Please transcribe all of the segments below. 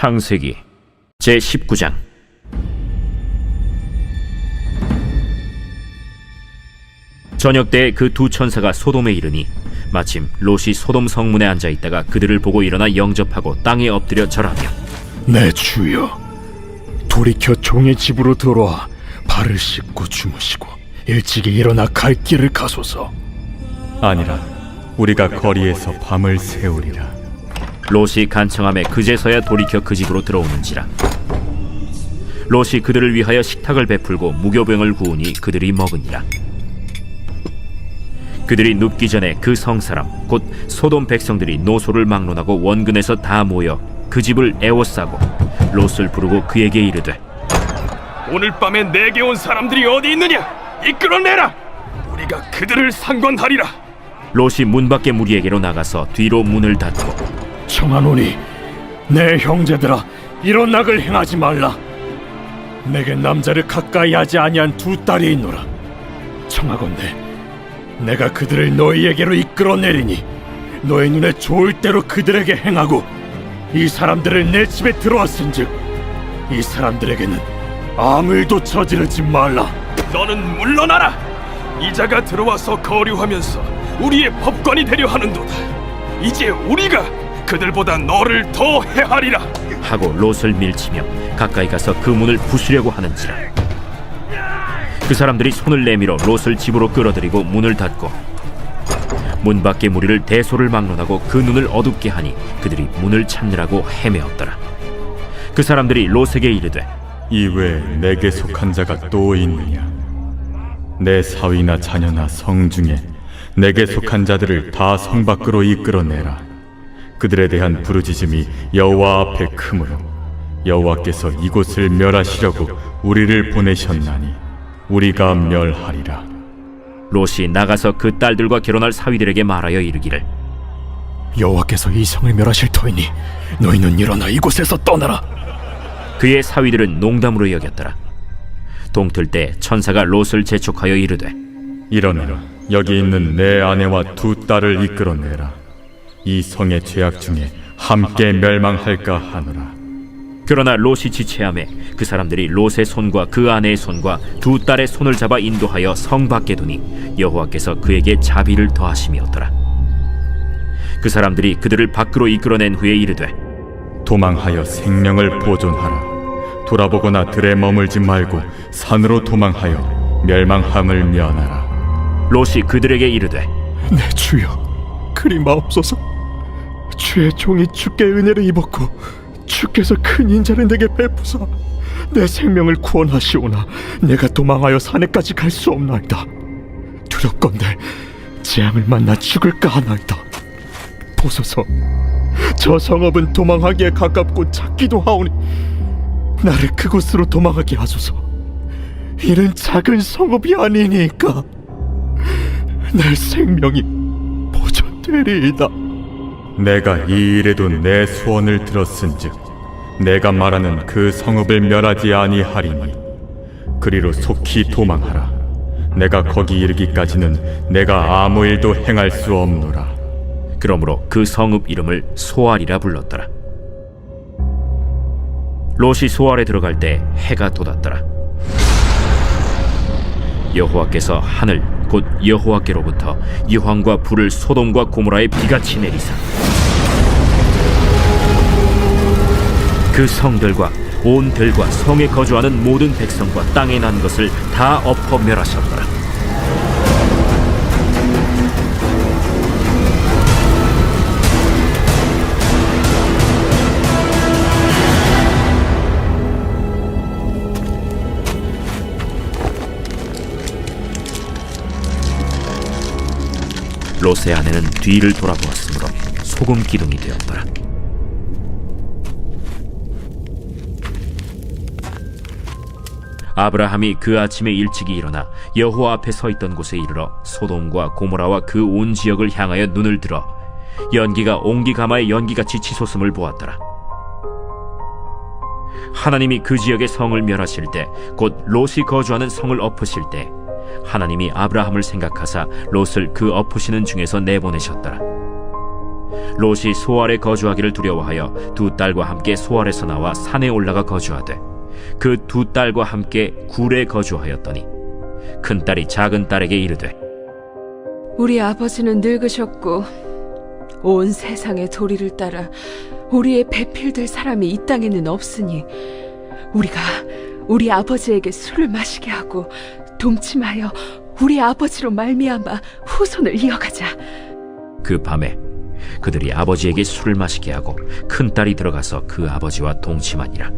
창세기 제19장. 저녁 때에 그 두 천사가 소돔에 이르니 마침 롯이 소돔 성문에 앉아있다가 그들을 보고 일어나 영접하고 땅에 엎드려 절하며, 내 주여, 돌이켜 종의 집으로 들어와 발을 씻고 주무시고 일찍이 일어나 갈 길을 가소서. 아니라 우리가 거리에서 밤을 새우리라. 롯이 간청함에 그제서야 돌이켜 그 집으로 들어오는지라. 롯이 그들을 위하여 식탁을 베풀고 무교병을 구우니 그들이 먹으니라. 그들이 눕기 전에 그 성사람 곧 소돔 백성들이 노소를 막론하고 원근에서 다 모여 그 집을 에워싸고 롯을 부르고 그에게 이르되, 오늘 밤에 내게 온 사람들이 어디 있느냐? 이끌어내라! 우리가 그들을 상관하리라. 롯이 문 밖에 무리에게로 나가서 뒤로 문을 닫고, 청하노니 내 형제들아, 이런 악을 행하지 말라. 내게 남자를 가까이 하지 아니한 두 딸이 있노라. 청하건대 내가 그들을 너희에게로 이끌어내리니 너희 눈에 좋을 대로 그들에게 행하고, 이 사람들을 내 집에 들어왔은즉 이 사람들에게는 아무 일도 저지르지 말라. 너는 물러나라. 이자가 들어와서 거류하면서 우리의 법관이 되려 하는도다. 이제 우리가 그들보다 너를 더 해하리라 하고 롯을 밀치며 가까이 가서 그 문을 부수려고 하는지라. 그 사람들이 손을 내밀어 롯을 집으로 끌어들이고 문을 닫고 문 밖의 무리를 대소를 막론하고 그 눈을 어둡게 하니 그들이 문을 찾느라고 헤매었더라. 그 사람들이 롯에게 이르되, 이외에 내게 속한 자가 또 있느냐? 내 사위나 자녀나 성 중에 내게 속한 자들을 다 성 밖으로 이끌어내라. 그들에 대한 부르짖음이 여호와 앞에 크므로 여호와께서 이곳을 멸하시려고 우리를 보내셨나니 우리가 멸하리라. 롯이 나가서 그 딸들과 결혼할 사위들에게 말하여 이르기를, 여호와께서 이 성을 멸하실 터이니 너희는 일어나 이곳에서 떠나라. 그의 사위들은 농담으로 여겼더라. 동틀 때 천사가 롯을 재촉하여 이르되, 일어나라. 여기 있는 내 아내와 두 딸을 이끌어내라. 이 성의 죄악 중에 함께 멸망할까 하노라. 그러나 롯이 지체하매 그 사람들이 롯의 손과 그 아내의 손과 두 딸의 손을 잡아 인도하여 성 밖에 두니 여호와께서 그에게 자비를 더하심이었더라. 그 사람들이 그들을 밖으로 이끌어낸 후에 이르되, 도망하여 생명을 보존하라. 돌아보거나 들에 머물지 말고 산으로 도망하여 멸망함을 면하라. 롯이 그들에게 이르되, 내 주여, 그리 마옵소서. 주의 종이 주께 은혜를 입었고 주께서 큰 인자를 내게 베푸사 내 생명을 구원하시오나 내가 도망하여 산에까지 갈 수 없나이다. 두렵건대 재앙을 만나 죽을까 하나이다. 보소서, 저 성읍은 도망하기에 가깝고 작기도 하오니 나를 그곳으로 도망하게 하소서. 이는 작은 성읍이 아니니까 내 생명이 보존되리이다. 내가 이 일에도 내 소원을 들었은즉 내가 말하는 그 성읍을 멸하지 아니하리니 그리로 속히 도망하라. 내가 거기 이르기까지는 내가 아무 일도 행할 수 없노라. 그러므로 그 성읍 이름을 소알이라 불렀더라. 롯이 소알에 들어갈 때 해가 돋았더라. 여호와께서 하늘 곧 여호와께로부터 유황과 불을 소돔과 고모라에 비같이 내리사 그 성들과 온 들과 성에 거주하는 모든 백성과 땅에 난 것을 다 엎어 멸하셨더라. 롯의 아내는 뒤를 돌아보았으므로 소금 기둥이 되었더라. 아브라함이 그 아침에 일찍이 일어나 여호와 앞에 서 있던 곳에 이르러 소돔과 고모라와 그 온 지역을 향하여 눈을 들어 연기가 옹기가마의 연기같이 치솟음을 보았더라. 하나님이 그 지역의 성을 멸하실 때 곧 롯이 거주하는 성을 엎으실 때 하나님이 아브라함을 생각하사 롯을 그 엎으시는 중에서 내보내셨더라. 롯이 소알에 거주하기를 두려워하여 두 딸과 함께 소알에서 나와 산에 올라가 거주하되 그 두 딸과 함께 굴에 거주하였더니 큰 딸이 작은 딸에게 이르되 우리 아버지는 늙으셨고 온 세상의 도리를 따라 우리의 배필될 사람이 이 땅에는 없으니 우리가 우리 아버지에게 술을 마시게 하고 동침하여 우리 아버지로 말미암아 후손을 이어가자. 그 밤에 그들이 아버지에게 술을 마시게 하고 큰 딸이 들어가서 그 아버지와 동침하니라.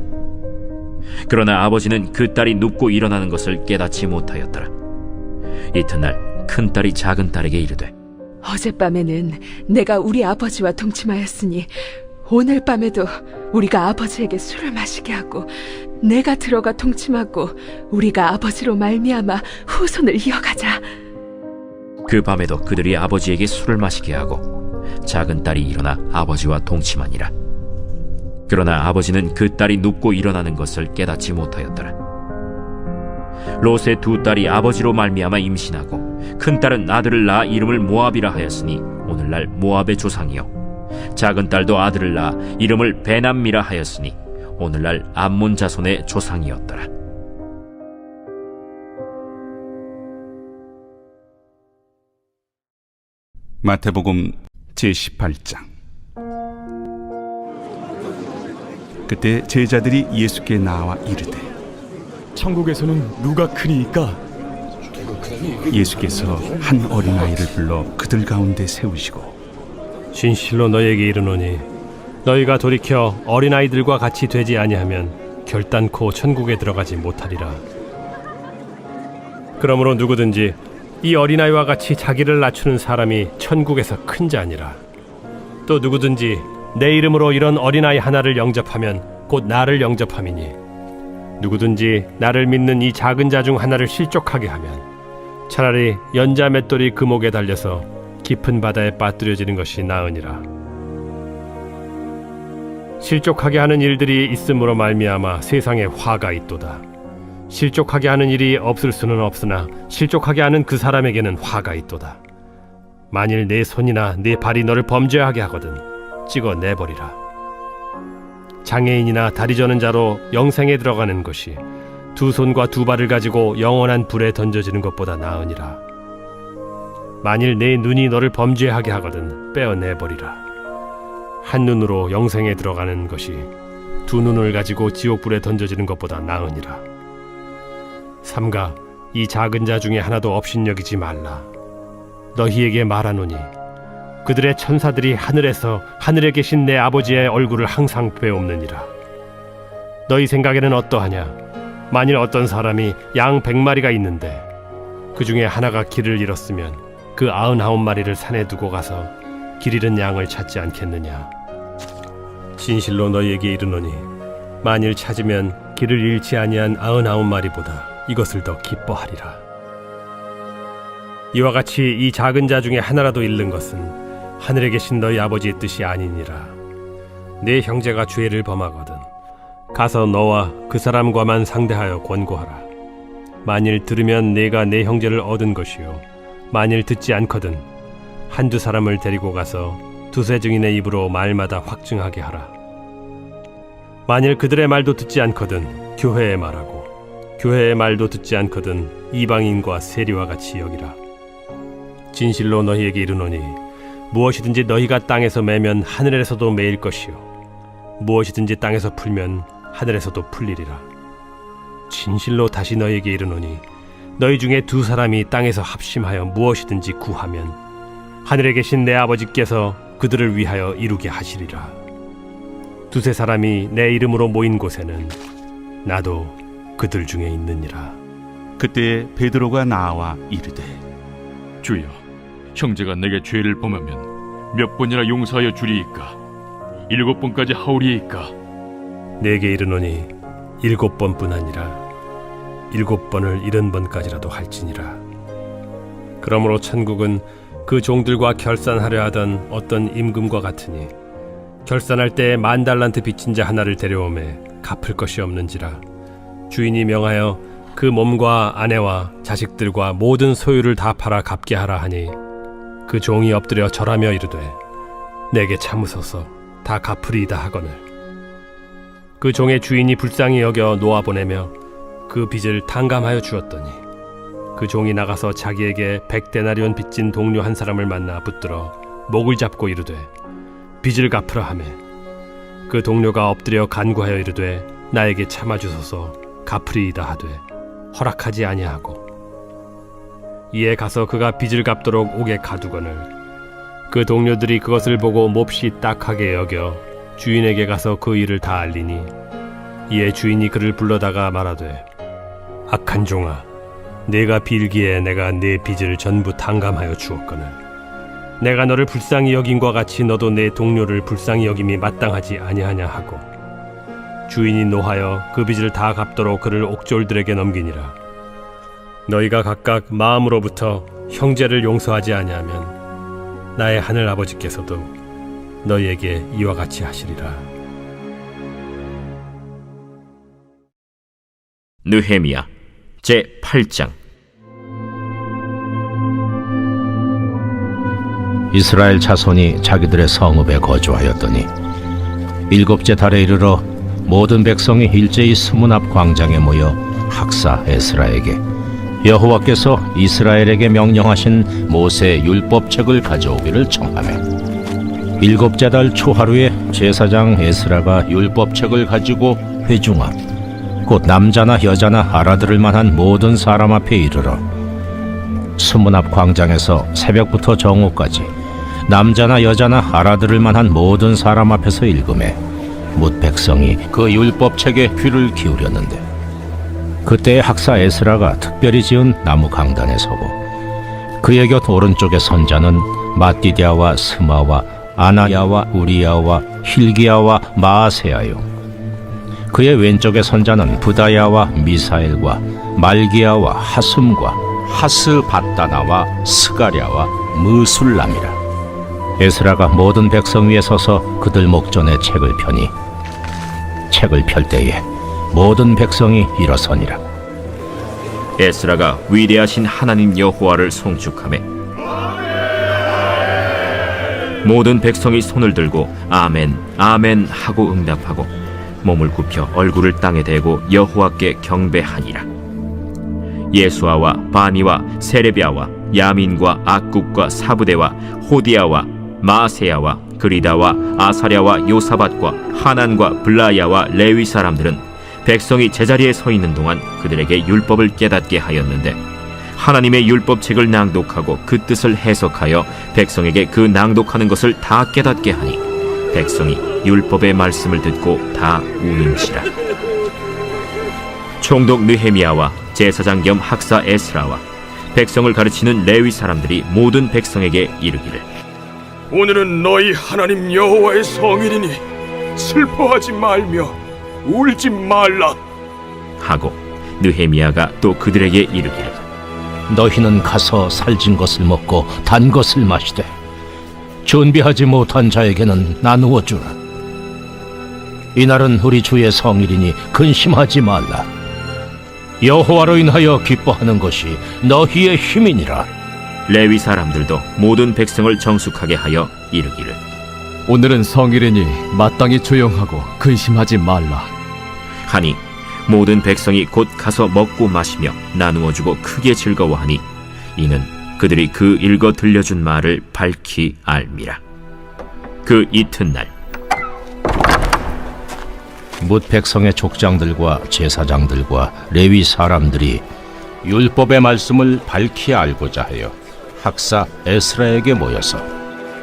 그러나 아버지는 그 딸이 눕고 일어나는 것을 깨닫지 못하였더라. 이튿날 큰 딸이 작은 딸에게 이르되 어젯밤에는 내가 우리 아버지와 동침하였으니 오늘 밤에도 우리가 아버지에게 술을 마시게 하고 내가 들어가 동침하고 우리가 아버지로 말미암아 후손을 이어가자. 그 밤에도 그들이 아버지에게 술을 마시게 하고 작은 딸이 일어나 아버지와 동침하니라. 그러나 아버지는 그 딸이 눕고 일어나는 것을 깨닫지 못하였더라. 롯의 두 딸이 아버지로 말미암아 임신하고 큰 딸은 아들을 낳아 이름을 모압이라 하였으니 오늘날 모압의 조상이요 작은 딸도 아들을 낳아 이름을 베남미라 하였으니 오늘날 암몬 자손의 조상이었더라. 마태복음 제18장. 그때 제자들이 예수께 나와 이르되 천국에서는 누가 크니까? 예수께서 한 어린아이를 불러 그들 가운데 세우시고 진실로 너희에게 이르노니 너희가 돌이켜 어린아이들과 같이 되지 아니하면 결단코 천국에 들어가지 못하리라. 그러므로 누구든지 이 어린아이와 같이 자기를 낮추는 사람이 천국에서 큰 자니라. 또 누구든지 내 이름으로 이런 어린아이 하나를 영접하면 곧 나를 영접함이니 누구든지 나를 믿는 이 작은 자 중 하나를 실족하게 하면 차라리 연자 맷돌이 그 목에 달려서 깊은 바다에 빠뜨려지는 것이 나으니라. 실족하게 하는 일들이 있음으로 말미암아 세상에 화가 있도다. 실족하게 하는 일이 없을 수는 없으나 실족하게 하는 그 사람에게는 화가 있도다. 만일 내 손이나 내 발이 너를 범죄하게 하거든 찍어 내버리라. 장애인이나 다리 저는 자로 영생에 들어가는 것이 두 손과 두 발을 가지고 영원한 불에 던져지는 것보다 나으니라. 만일 내 눈이 너를 범죄하게 하거든 빼어내버리라. 한 눈으로 영생에 들어가는 것이 두 눈을 가지고 지옥불에 던져지는 것보다 나으니라. 삼가 이 작은 자 중에 하나도 업신여기지 말라. 너희에게 말하노니 그들의 천사들이 하늘에서 하늘에 계신 내 아버지의 얼굴을 항상 뵈옵느니라. 너희 생각에는 어떠하냐? 만일 어떤 사람이 양 100마리가 있는데 그 중에 하나가 길을 잃었으면 그 99마리를 산에 두고 가서 길 잃은 양을 찾지 않겠느냐? 진실로 너희에게 이르노니 만일 찾으면 길을 잃지 아니한 99마리보다 이것을 더 기뻐하리라. 이와 같이 이 작은 자 중에 하나라도 잃는 것은 하늘에 계신 너희 아버지의 뜻이 아니니라. 내 형제가 죄를 범하거든 가서 너와 그 사람과만 상대하여 권고하라. 만일 들으면 내가 내 형제를 얻은 것이요 만일 듣지 않거든 한두 사람을 데리고 가서 두세 증인의 입으로 말마다 확증하게 하라. 만일 그들의 말도 듣지 않거든 교회에 말하고 교회의 말도 듣지 않거든 이방인과 세리와 같이 여기라. 진실로 너희에게 이르노니 무엇이든지 너희가 땅에서 매면 하늘에서도 매일 것이요 무엇이든지 땅에서 풀면 하늘에서도 풀리리라. 진실로 다시 너희에게 이르노니 너희 중에 두 사람이 땅에서 합심하여 무엇이든지 구하면 하늘에 계신 내 아버지께서 그들을 위하여 이루게 하시리라. 두세 사람이 내 이름으로 모인 곳에는 나도 그들 중에 있느니라. 그때 베드로가 나와 이르되 주여, 형제가 내게 죄를 범하면 몇 번이나 용서하여 주리이까? 7번까지 하오리이까? 내게 이르노니 7번뿐 아니라 7번을 70번까지라도 할지니라. 그러므로 천국은 그 종들과 결산하려 하던 어떤 임금과 같으니 결산할 때 10,000달란트 빚진 자 하나를 데려오매 갚을 것이 없는지라. 주인이 명하여 그 몸과 아내와 자식들과 모든 소유를 다 팔아 갚게 하라 하니 그 종이 엎드려 절하며 이르되 내게 참으소서 다 갚으리이다 하거늘. 그 종의 주인이 불쌍히 여겨 놓아보내며 그 빚을 탕감하여 주었더니 그 종이 나가서 자기에게 100데나리온 빚진 동료 한 사람을 만나 붙들어 목을 잡고 이르되 빚을 갚으라 하매 그 동료가 엎드려 간구하여 이르되 나에게 참아주소서 갚으리이다 하되 허락하지 아니하고 이에 가서 그가 빚을 갚도록 옥에 가두거늘 그 동료들이 그것을 보고 몹시 딱하게 여겨 주인에게 가서 그 일을 다 알리니 이에 주인이 그를 불러다가 말하되 악한 종아 내가 빌기에 내가 네 빚을 전부 탕감하여 주었거늘 내가 너를 불쌍히 여김과 같이 너도 내 동료를 불쌍히 여김이 마땅하지 아니하냐 하고 주인이 노하여 그 빚을 다 갚도록 그를 옥졸들에게 넘기니라. 너희가 각각 마음으로부터 형제를 용서하지 아니하면 나의 하늘 아버지께서도 너희에게 이와 같이 하시리라. 느헤미야 제8장. 이스라엘 자손이 자기들의 성읍에 거주하였더니 일곱째 달에 이르러 모든 백성이 일제히 스문 앞 광장에 모여 학사 에스라에게 여호와께서 이스라엘에게 명령하신 모세의 율법책을 가져오기를 청하매 일곱째 달 초하루에 제사장 에스라가 율법책을 가지고 회중 앞 곧 남자나 여자나 알아들을 만한 모든 사람 앞에 이르러 스문 앞 광장에서 새벽부터 정오까지 남자나 여자나 알아들을 만한 모든 사람 앞에서 읽음에 뭇 백성이 그 율법책에 귀를 기울였는데 그때 학사 에스라가 특별히 지은 나무 강단에 서고 그의 곁 오른쪽에 선자는 마띠디아와 스마와 아나야와 우리야와 힐기야와 마아세야요 그의 왼쪽에 선자는 부다야와 미사엘과 말기야와 하숨과 하스바다나와 스가랴와 무술람이라. 에스라가 모든 백성 위에 서서 그들 목전에 책을 펴니 책을 펼 때에 모든 백성이 일어서니라. 에스라가 위대하신 하나님 여호와를 송축하매 모든 백성이 손을 들고 아멘 아멘 하고 응답하고 몸을 굽혀 얼굴을 땅에 대고 여호와께 경배하니라. 예수아와 바니와 세레비아와 야민과 악굽과 사부대와 호디아와 마세야와 그리다와 아사랴와 요사밧과 하난과 블라야와 레위 사람들은 백성이 제자리에 서 있는 동안 그들에게 율법을 깨닫게 하였는데 하나님의 율법책을 낭독하고 그 뜻을 해석하여 백성에게 그 낭독하는 것을 다 깨닫게 하니 백성이 율법의 말씀을 듣고 다 우는지라. 총독 느헤미야와 제사장 겸 학사 에스라와 백성을 가르치는 레위 사람들이 모든 백성에게 이르기를 오늘은 너희 하나님 여호와의 성일이니 슬퍼하지 말며 울지 말라 하고 느헤미야가 또 그들에게 이르기를 너희는 가서 살진 것을 먹고 단 것을 마시되 준비하지 못한 자에게는 나누어 주라. 이날은 우리 주의 성일이니 근심하지 말라. 여호와로 인하여 기뻐하는 것이 너희의 힘이니라. 레위 사람들도 모든 백성을 정숙하게 하여 이르기를 오늘은 성일이니 마땅히 조용하고 근심하지 말라 하니 모든 백성이 곧 가서 먹고 마시며 나누어 주고 크게 즐거워하니 이는 그들이 그 읽어 들려준 말을 밝히 알미라. 그 이튿날 뭇 백성의 족장들과 제사장들과 레위 사람들이 율법의 말씀을 밝히 알고자 하여 학사 에스라에게 모여서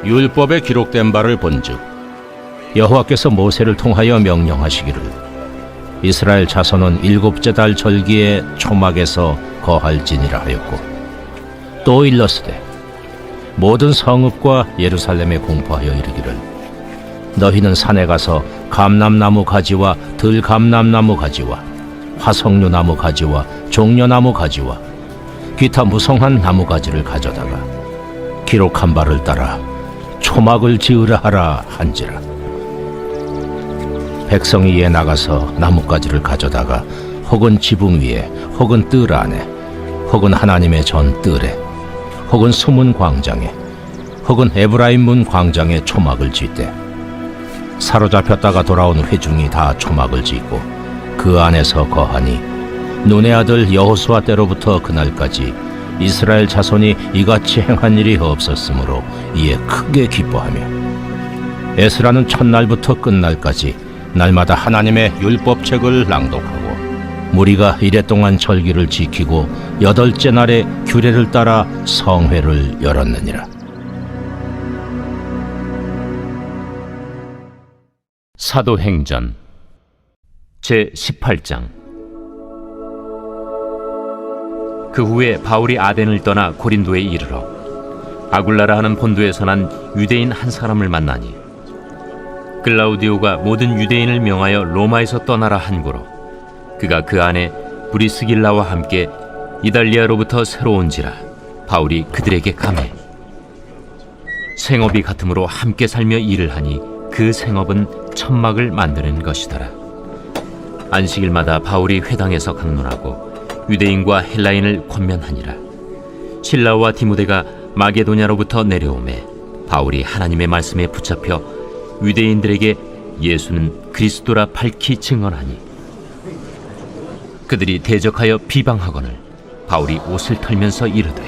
율법에 기록된 바를 본즉 여호와께서 모세를 통하여 명령하시기를 이스라엘 자손은 일곱째 달 절기에 초막에서 거할지니라 하였고 또 일렀으되 모든 성읍과 예루살렘에 공포하여 이르기를 너희는 산에 가서 감람나무 가지와 들감람나무 가지와 화석류나무 가지와 종려나무 가지와 기타 무성한 나무 가지를 가져다가 기록한 바를 따라 초막을 지으라 하라 한지라. 백성이 이에 나가서 나뭇가지를 가져다가 혹은 지붕 위에 혹은 뜰 안에 혹은 하나님의 전 뜰에 혹은 수문 광장에 혹은 에브라임 문 광장에 초막을 짓되 사로잡혔다가 돌아온 회중이 다 초막을 짓고 그 안에서 거하니 눈의 아들 여호수아 때로부터 그날까지 이스라엘 자손이 이같이 행한 일이 없었으므로 이에 크게 기뻐하며 에스라는 첫날부터 끝날까지 날마다 하나님의 율법책을 낭독하고 무리가 이랫동안 절기를 지키고 8째 날에 규례를 따라 성회를 열었느니라. 사도행전 제18장. 그 후에 바울이 아덴을 떠나 고린도에 이르러 아굴라라 하는 본도에서 난 유대인 한 사람을 만나니 글라우디오가 모든 유대인을 명하여 로마에서 떠나라 한 고로 그가 그 안에 브리스길라와 함께 이달리아로부터 새로 온지라 바울이 그들에게 감해 생업이 같으므로 함께 살며 일을 하니 그 생업은 천막을 만드는 것이더라. 안식일마다 바울이 회당에서 강론하고 유대인과 헬라인을 권면하니라. 실라와 디모데가 마게도냐로부터 내려오매 바울이 하나님의 말씀에 붙잡혀 유대인들에게 예수는 그리스도라 밝히 증언하니 그들이 대적하여 비방하거늘 바울이 옷을 털면서 이르되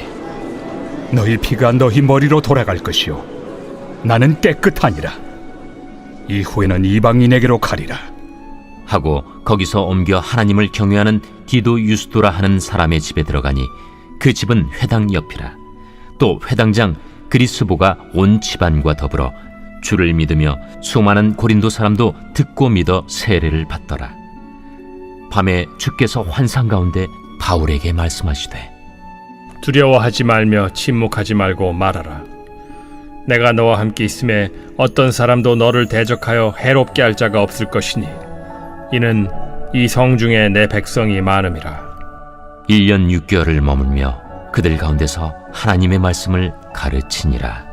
너희 피가 너희 머리로 돌아갈 것이요 나는 깨끗하니라. 이후에는 이방인에게로 가리라 하고 거기서 옮겨 하나님을 경외하는 디도 유스도라 하는 사람의 집에 들어가니 그 집은 회당 옆이라. 또 회당장 그리스보가 온 집안과 더불어 주를 믿으며 수많은 고린도 사람도 듣고 믿어 세례를 받더라. 밤에 주께서 환상 가운데 바울에게 말씀하시되 두려워하지 말며 침묵하지 말고 말하라. 내가 너와 함께 있음에 어떤 사람도 너를 대적하여 해롭게 할 자가 없을 것이니 이는 이 성중에 내 백성이 많음이라. 1년 6개월을 머물며 그들 가운데서 하나님의 말씀을 가르치니라.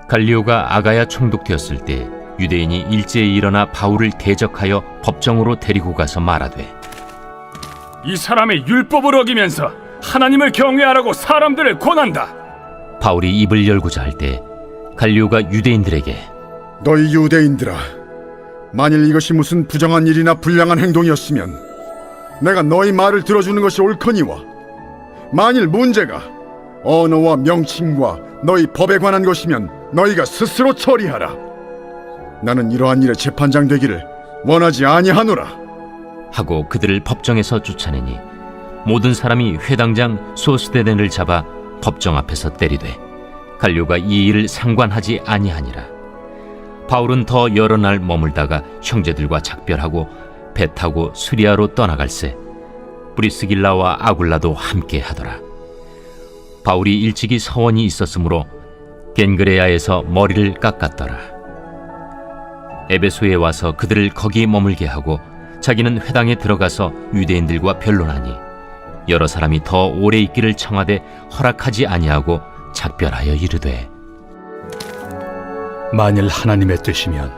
갈리오가 아가야 총독되었을 때 유대인이 일제히 일어나 바울을 대적하여 법정으로 데리고 가서 말하되 이 사람의 율법을 어기면서 하나님을 경외하라고 사람들을 권한다. 바울이 입을 열고자 할 때 갈리오가 유대인들에게 너희 유대인들아, 만일 이것이 무슨 부정한 일이나 불량한 행동이었으면 내가 너희 말을 들어주는 것이 옳거니와 만일 문제가 언어와 명칭과 너희 법에 관한 것이면 너희가 스스로 처리하라. 나는 이러한 일에 재판장 되기를 원하지 아니하노라. 하고 그들을 법정에서 쫓아내니 모든 사람이 회당장 소스데넨을 잡아 법정 앞에서 때리되 갈리오가 이 일을 상관하지 아니하니라. 바울은 더 여러 날 머물다가 형제들과 작별하고 배 타고 수리아로 떠나갈새 브리스길라와 아굴라도 함께 하더라. 바울이 일찍이 서원이 있었으므로 겐그레아에서 머리를 깎았더라. 에베소에 와서 그들을 거기 머물게 하고 자기는 회당에 들어가서 유대인들과 변론하니 여러 사람이 더 오래 있기를 청하되 허락하지 아니하고 작별하여 이르되 만일 하나님의 뜻이면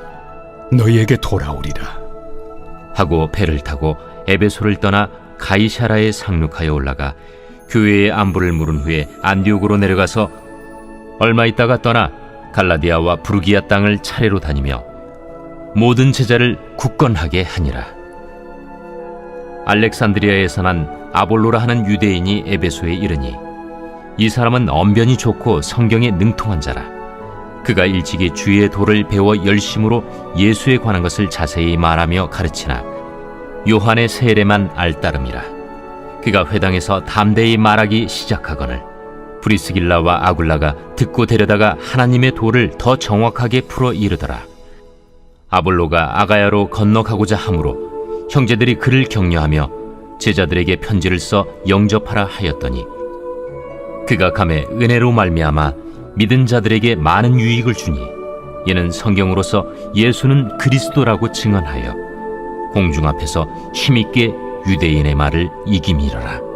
너희에게 돌아오리라 하고 배를 타고 에베소를 떠나 가이사라에 상륙하여 올라가 교회의 안부를 물은 후에 안디옥으로 내려가서 얼마 있다가 떠나 갈라디아와 부르기아 땅을 차례로 다니며 모든 제자를 굳건하게 하니라. 알렉산드리아에서 난 아볼로라 하는 유대인이 에베소에 이르니 이 사람은 언변이 좋고 성경에 능통한 자라. 그가 일찍이 주의 도를 배워 열심으로 예수에 관한 것을 자세히 말하며 가르치나 요한의 세례만 알따름이라. 그가 회당에서 담대히 말하기 시작하거늘 브리스길라와 아굴라가 듣고 데려다가 하나님의 도를 더 정확하게 풀어 이르더라. 아볼로가 아가야로 건너가고자 하므로 형제들이 그를 격려하며 제자들에게 편지를 써 영접하라 하였더니 그가 감에 은혜로 말미암아 믿은 자들에게 많은 유익을 주니 이는 성경으로서 예수는 그리스도라고 증언하여 공중 앞에서 힘있게 유대인의 말을 이기미러라.